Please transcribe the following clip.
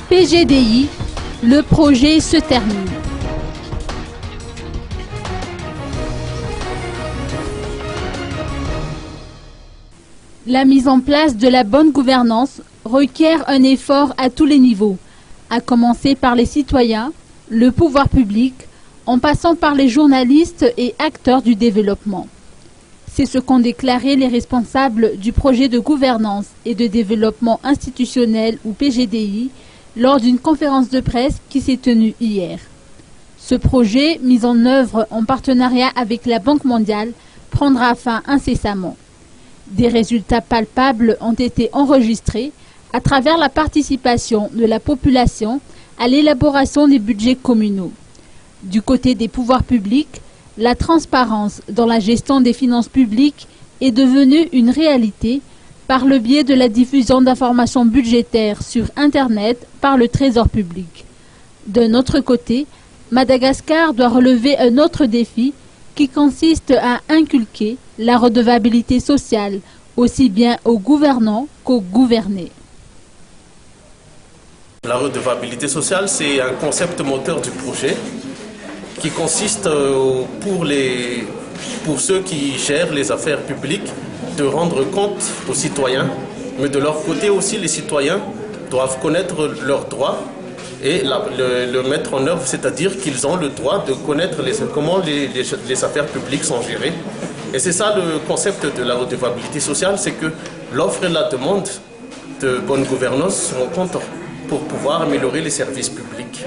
PGDI, le projet se termine. La mise en place de la bonne gouvernance requiert un effort à tous les niveaux, à commencer par les citoyens, le pouvoir public, en passant par les journalistes et acteurs du développement. C'est ce qu'ont déclaré les responsables du projet de gouvernance et de développement institutionnel ou PGDI lors d'une conférence de presse qui s'est tenue hier. Ce projet, mis en œuvre en partenariat avec la Banque mondiale, prendra fin incessamment. Des résultats palpables ont été enregistrés à travers la participation de la population à l'élaboration des budgets communaux. Du côté des pouvoirs publics, la transparence dans la gestion des finances publiques est devenue une réalité par le biais de la diffusion d'informations budgétaires sur Internet par le Trésor public. D'un autre côté, Madagascar doit relever un autre défi qui consiste à inculquer la redevabilité sociale aussi bien aux gouvernants qu'aux gouvernés. La redevabilité sociale, c'est un concept moteur du projet qui consiste pour ceux qui gèrent les affaires publiques de rendre compte aux citoyens, mais de leur côté aussi les citoyens doivent connaître leurs droits et le mettre en œuvre, c'est-à-dire qu'ils ont le droit de connaître comment les affaires publiques sont gérées. Et c'est ça le concept de la redevabilité sociale, c'est que l'offre et la demande de bonne gouvernance se rencontrent pour pouvoir améliorer les services publics.